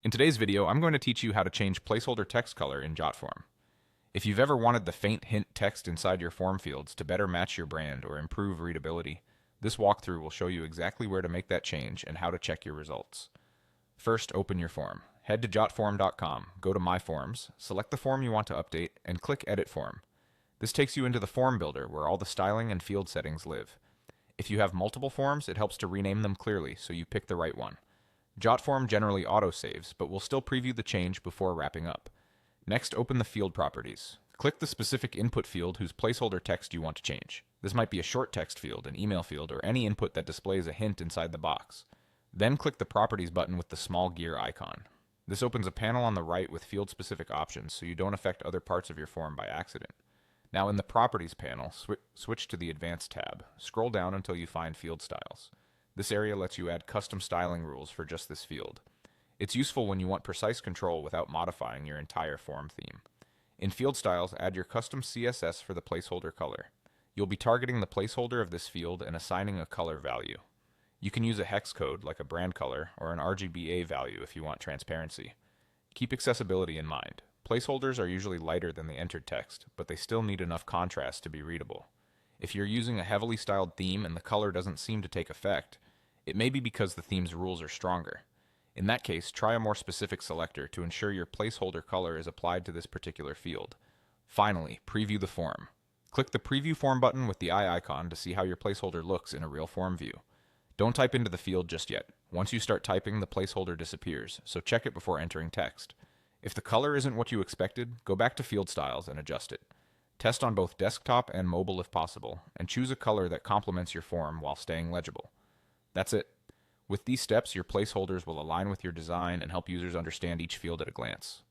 In today's video, I'm going to teach you how to change placeholder text color in Jotform. If you've ever wanted the faint hint text inside your form fields to better match your brand or improve readability, this walkthrough will show you exactly where to make that change and how to check your results. First, open your form. Head to jotform.com, go to My Forms, select the form you want to update, and click Edit Form. This takes you into the form builder where all the styling and field settings live. If you have multiple forms, it helps to rename them clearly so you pick the right one. Jotform generally autosaves, but will still preview the change before wrapping up. Next, open the field properties. Click the specific input field whose placeholder text you want to change. This might be a short text field, an email field, or any input that displays a hint inside the box. Then click the Properties button with the small gear icon. This opens a panel on the right with field-specific options so you don't affect other parts of your form by accident. Now in the Properties panel, switch to the Advanced tab. Scroll down until you find Field Styles. This area lets you add custom styling rules for just this field. It's useful when you want precise control without modifying your entire form theme. In Field Styles, add your custom CSS for the placeholder color. You'll be targeting the placeholder of this field and assigning a color value. You can use a hex code like a brand color or an RGBA value if you want transparency. Keep accessibility in mind. Placeholders are usually lighter than the entered text, but they still need enough contrast to be readable. If you're using a heavily styled theme and the color doesn't seem to take effect, it may be because the theme's rules are stronger. In that case, try a more specific selector to ensure your placeholder color is applied to this particular field. Finally, preview the form. Click the Preview Form button with the eye icon to see how your placeholder looks in a real form view. Don't type into the field just yet. Once you start typing, the placeholder disappears, so check it before entering text. If the color isn't what you expected, go back to Field Styles and adjust it. Test on both desktop and mobile if possible, and choose a color that complements your form while staying legible. That's it. With these steps, your placeholders will align with your design and help users understand each field at a glance.